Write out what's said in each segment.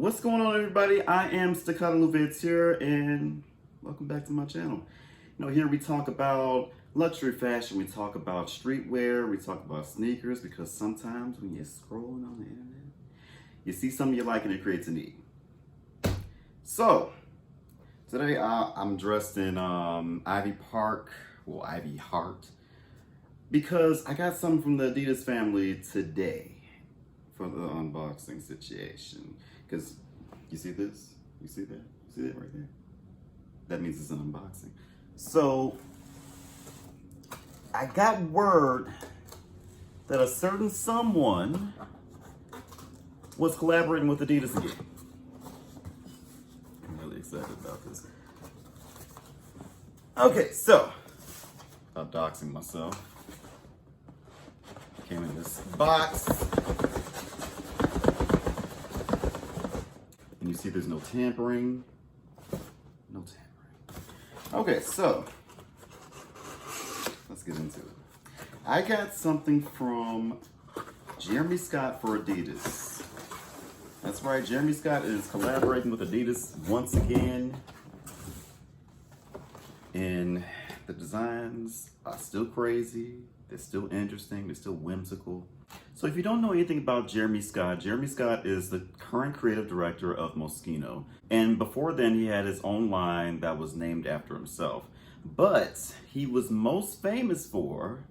What's going on, everybody? I am Multicolored here, and welcome back to my channel. Here we talk about luxury fashion, we talk about streetwear, we talk about sneakers, because sometimes when you're scrolling on the internet, you see something you like and it creates a need. So, today I'm dressed in Ivy Heart, because I got something from the Adidas family today for the unboxing situation. Because you see this? You see that? You see that right there? That means it's an unboxing. So I got word that a certain someone was collaborating with Adidas again. I'm really excited about this. Okay, so I'm doxing myself. Came in this box. And you see there's no tampering. No tampering. Okay, so let's get into it. I got something from Jeremy Scott for Adidas. That's right, Jeremy Scott is collaborating with Adidas once again. And the designs are still crazy. They're still interesting. They're still whimsical. So if you don't know anything about Jeremy Scott is the current creative director of Moschino. And before then, he had his own line that was named after himself. But he was most famous for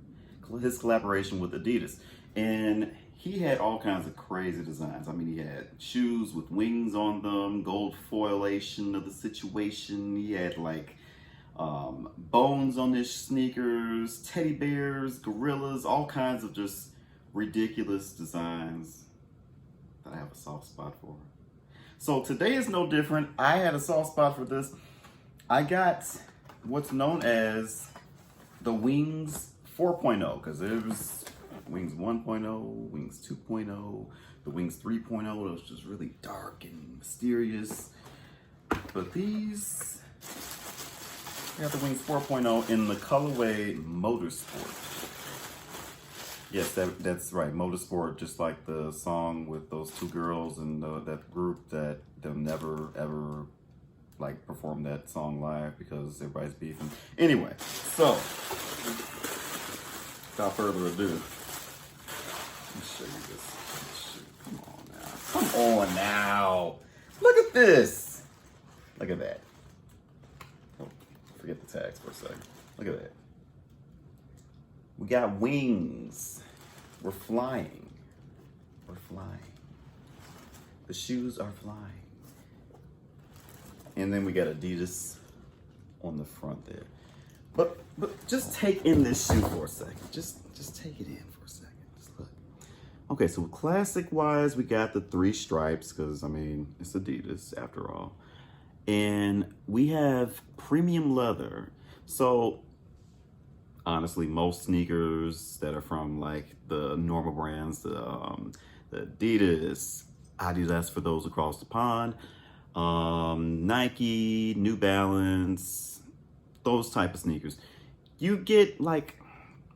his collaboration with Adidas. And he had all kinds of crazy designs. I mean, he had shoes with wings on them, gold foilation of the situation. He had like bones on his sneakers, teddy bears, gorillas, all kinds of just ridiculous designs that I have a soft spot for. So today is no different. I had a soft spot for this. I got what's known as the Wings 4.0, because there's Wings 1.0, Wings 2.0, the Wings 3.0, that was just really dark and mysterious. But these, I got the Wings 4.0 in the colorway Motorsport. Yes, that's right, Motorsport, just like the song with those two girls and that group that they'll never ever like perform that song live because everybody's beefing. Anyway, so without further ado, let me show you this. Come on now. Come on now. Look at this. Look at that. Oh, forget the tags for a second. Look at that. We got wings. We're flying. We're flying. The shoes are flying. And then we got Adidas on the front there. But just take in this shoe for a second. Just take it in for a second. Just look. Okay, so classic wise, we got the 3 stripes, because I mean, it's Adidas after all. And we have premium leather. So honestly, most sneakers that are from like the normal brands, the Adidas for those across the pond, Nike, New Balance, those type of sneakers, you get like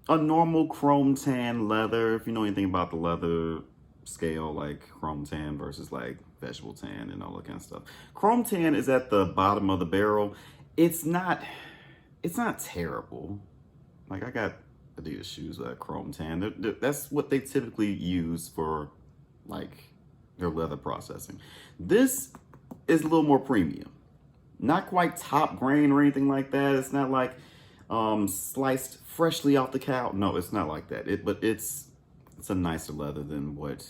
a normal chrome tan leather. If you know anything about the leather scale, like chrome tan versus like vegetable tan and all that kind of stuff. Chrome tan is at the bottom of the barrel. It's not terrible. Like, I got Adidas shoes that are chrome tan. That's what they typically use for, like, their leather processing. This is a little more premium. Not quite top grain or anything like that. It's not like sliced freshly off the cow. No, it's not like that. But it's a nicer leather than what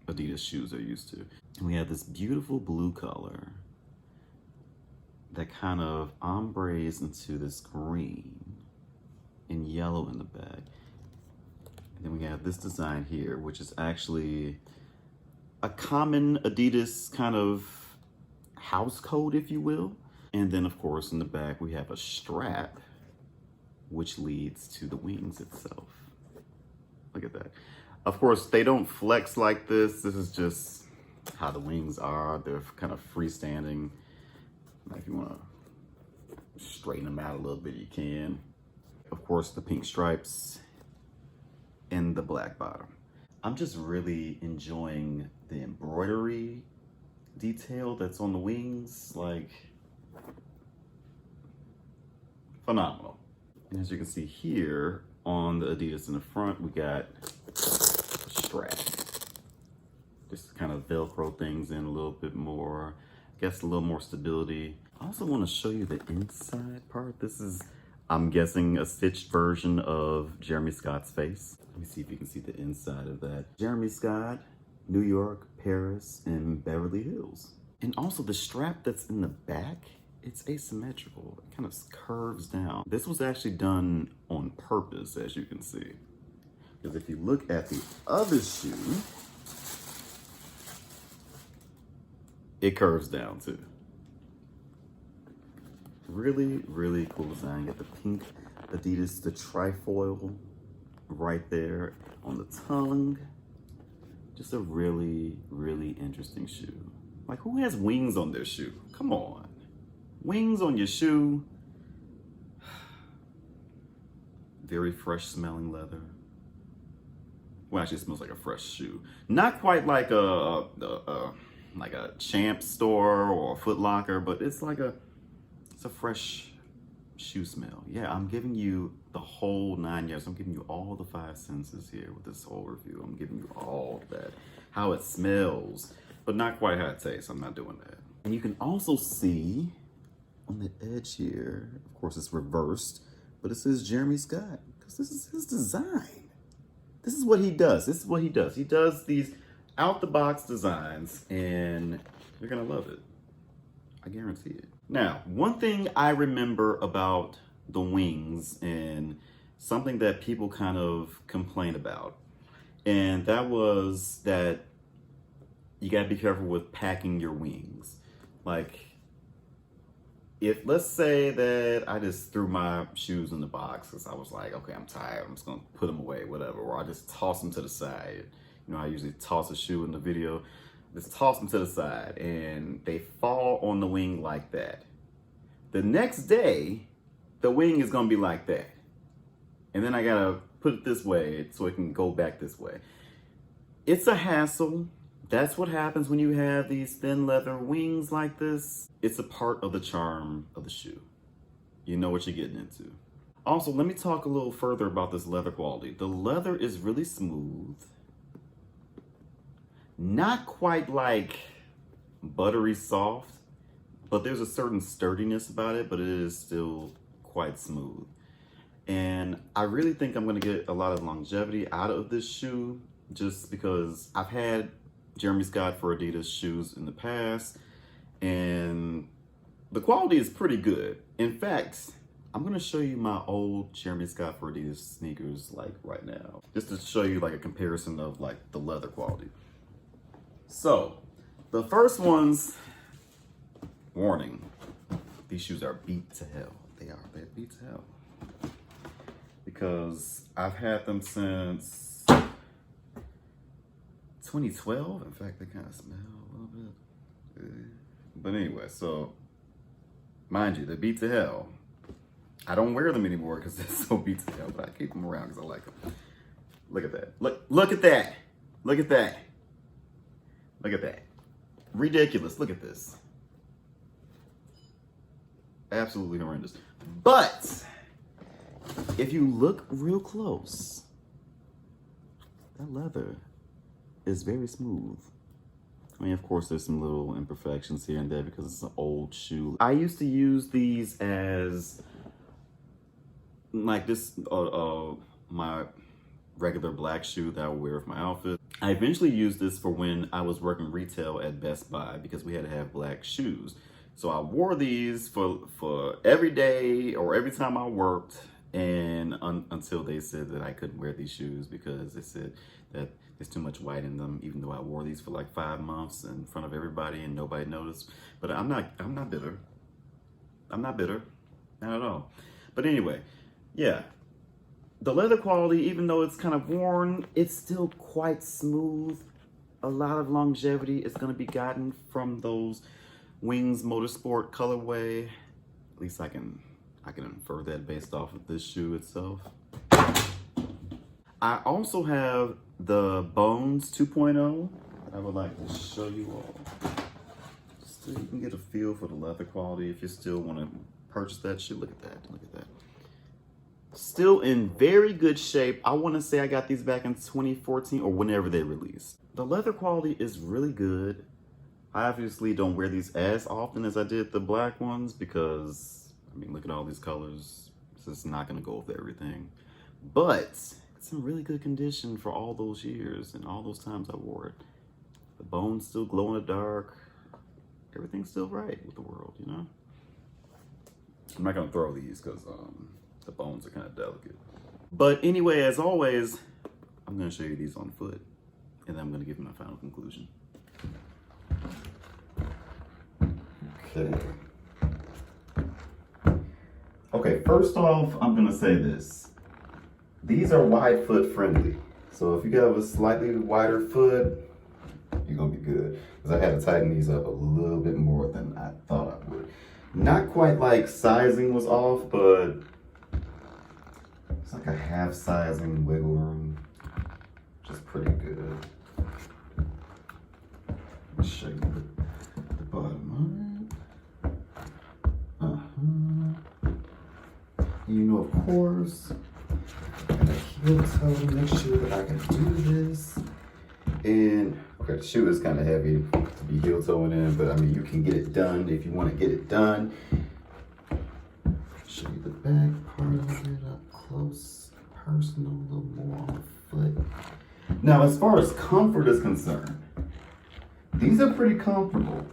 Adidas shoes are used to. And we have this beautiful blue color that kind of ombres into this green and yellow in the back. And then we have this design here, which is actually a common Adidas kind of house code, if you will. And then of course in the back we have a strap which leads to the wings itself. Look at that. Of course they don't flex like this. This is just how the wings are. They're kind of freestanding. If you want to straighten them out a little bit, you can. Of course, the pink stripes and the black bottom. I'm just really enjoying the embroidery detail that's on the wings, like phenomenal. And as you can see here on the Adidas in the front, we got a strap. Just to kind of Velcro things in a little bit more, I guess a little more stability. I also want to show you the inside part. This is, I'm guessing, a stitched version of Jeremy Scott's face. Let me see if you can see the inside of that. Jeremy Scott, New York, Paris, and Beverly Hills. And also the strap that's in the back, it's asymmetrical. It kind of curves down. This was actually done on purpose, as you can see. Because if you look at the other shoe, it curves down too. Really, really cool design. You got the pink Adidas, the trifoil right there on the tongue. Just a really, really interesting shoe. Like, who has wings on their shoe? Come on. Wings on your shoe. Very fresh smelling leather. Well, actually it smells like a fresh shoe. Not quite like a Champ store or a Foot Locker, but it's a fresh shoe smell. Yeah, I'm giving you the whole 9 yards. I'm giving you all the 5 senses here with this whole review. I'm giving you all of that. How it smells, but not quite how it tastes. I'm not doing that. And you can also see on the edge here, of course it's reversed, but it says Jeremy Scott, because this is his design. This is what he does. This is what he does. He does these out-the-box designs, and you're gonna love it. I guarantee it. Now, one thing I remember about the wings, and something that people kind of complain about, and that was that you gotta be careful with packing your wings. Like, if, let's say that I just threw my shoes in the box because I was like, okay, I'm tired, I'm just gonna put them away, whatever, or I just toss them to the side. You know, I usually toss a shoe in the video, just toss them to the side, and they fall on the wing like that. The next day, the wing is gonna be like that. And then I gotta put it this way so it can go back this way. It's a hassle. That's what happens when you have these thin leather wings like this. It's a part of the charm of the shoe. You know what you're getting into. Also, let me talk a little further about this leather quality. The leather is really smooth. Not quite like buttery soft, but there's a certain sturdiness about it, but it is still quite smooth. And I really think I'm gonna get a lot of longevity out of this shoe, just because I've had Jeremy Scott for Adidas shoes in the past, and the quality is pretty good. In fact, I'm gonna show you my old Jeremy Scott for Adidas sneakers like right now, just to show you like a comparison of like the leather quality. So, the first ones, warning, these shoes are beat to hell. They're beat to hell. Because I've had them since 2012. In fact, they kind of smell a little bit. But anyway, so, mind you, they're beat to hell. I don't wear them anymore because they're so beat to hell, but I keep them around because I like them. Look at that. Look at that. Look at that. Look at that. Ridiculous. Look at this. Absolutely horrendous. But if you look real close, that leather is very smooth. I mean, of course, there's some little imperfections here and there because it's an old shoe. I used to use these as like this, my regular black shoe that I would wear with my outfit. I eventually used this for when I was working retail at Best Buy because we had to have black shoes. So I wore these for every day or every time I worked, and until they said that I couldn't wear these shoes because they said that there's too much white in them, even though I wore these for like 5 months in front of everybody and nobody noticed. But I'm not bitter. I'm not bitter, not at all. But anyway, yeah. The leather quality, even though it's kind of worn, it's still quite smooth. A lot of longevity is going to be gotten from those Wings Motorsport colorway. At least I can infer that based off of this shoe itself. I also have the Bones 2.0 that I would like to show you all. So you can get a feel for the leather quality if you still want to purchase that shoe. Look at that, look at that. Still in very good shape. I want to say I got these back in 2014 or whenever they released. The leather quality is really good. I obviously don't wear these as often as I did the black ones because, I mean, look at all these colors. It's just not going to go with everything. But it's in really good condition for all those years and all those times I wore it. The bones still glow in the dark. Everything's still right with the world, you know? I'm not going to throw these because the bones are kind of delicate. But anyway, as always, I'm going to show you these on foot. And then I'm going to give you my final conclusion. Okay, first off, I'm gonna say this. These are wide foot friendly. So if you have a slightly wider foot, you're gonna be good. Because I had to tighten these up a little bit more than I thought I would. Not quite like sizing was off, but it's like a half sizing wiggle room. Which is pretty good. Let me show you the bottom of it. You know, of course, I gotta heel toe to make sure that I can do this. And okay, the shoe is kind of heavy to be heel toeing in, but I mean, you can get it done if you want to get it done. Show you the back part of it up close, personal, a little more on the foot. Now, as far as comfort is concerned, these are pretty comfortable.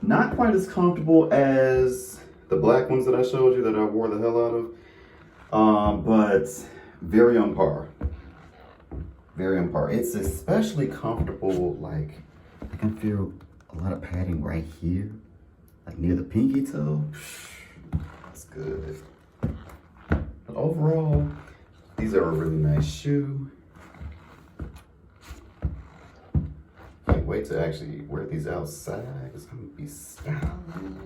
Not quite as comfortable as the black ones that I showed you that I wore the hell out of, but very on par. Very on par. It's especially comfortable, like I can feel a lot of padding right here, like near the pinky toe. That's good. But overall, these are a really nice shoe. Can't wait to actually wear these outside. It's gonna be styling.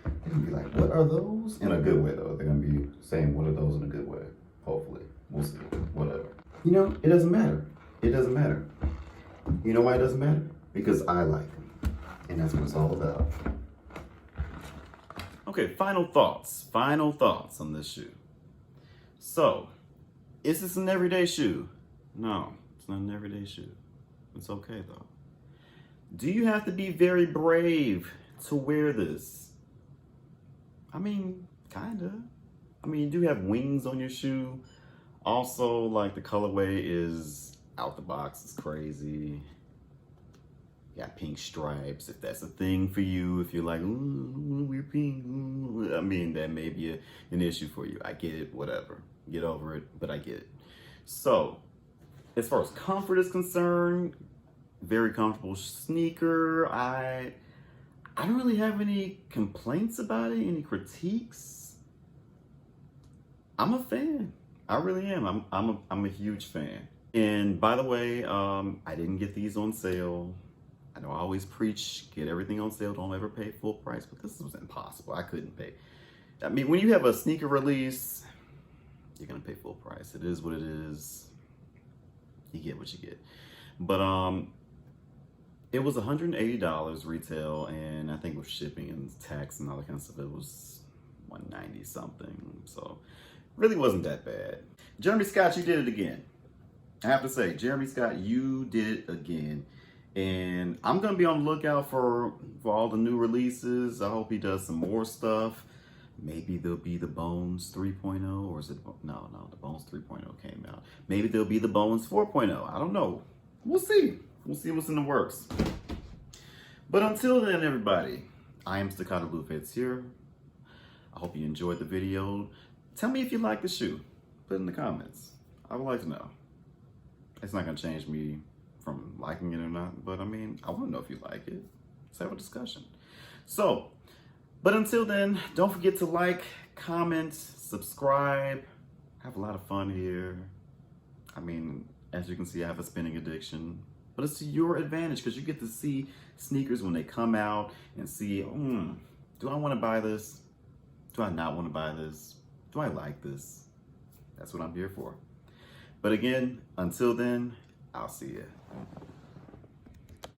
They're gonna be like, what are those? In a good way though. They're gonna be saying, what are those in a good way? Hopefully. We'll see. Whatever. You know, it doesn't matter. It doesn't matter. You know why it doesn't matter? Because I like them. And that's what it's all about. Okay, final thoughts. Final thoughts on this shoe. So, is this an everyday shoe? No, it's not an everyday shoe. It's okay though. Do you have to be very brave to wear this? I mean, kinda. I mean, you do have wings on your shoe. Also, like, the colorway is out the box. It's crazy. You got pink stripes, if that's a thing for you. If you're like, ooh, we're pink. Ooh. I mean, that may be an issue for you. I get it, whatever. Get over it, but I get it. So, as far as comfort is concerned, very comfortable sneaker. I don't really have any complaints about it, any critiques. I'm a fan. I really am. I'm a huge fan. And by the way, I didn't get these on sale. I know I always preach, get everything on sale, don't ever pay full price, but this was impossible. I couldn't pay. I mean, when you have a sneaker release, you're gonna pay full price. It is what it is. You get what you get. But it was $180 retail, and I think with shipping and tax and all that kind of stuff, it was $190 something. So really wasn't that bad. Jeremy Scott, you did it again. I have to say, Jeremy Scott, you did it again. And I'm gonna be on the lookout for all the new releases. I hope he does some more stuff. Maybe there'll be the Bones 3.0, or is it, no, the Bones 3.0 came out. Maybe there'll be the Bones 4.0, I don't know. We'll see. We'll see what's in the works. But until then, everybody, I am Staccato Blueface here. I hope you enjoyed the video. Tell me if you like the shoe. Put it in the comments. I would like to know. It's not gonna change me from liking it or not, but I mean, I wanna know if you like it. Let's have a discussion. So, but until then, don't forget to like, comment, subscribe. Have a lot of fun here. I mean, as you can see, I have a spinning addiction, but it's to your advantage because you get to see sneakers when they come out and see, do I want to buy this? Do I not want to buy this? Do I like this? That's what I'm here for. But again, until then, I'll see you.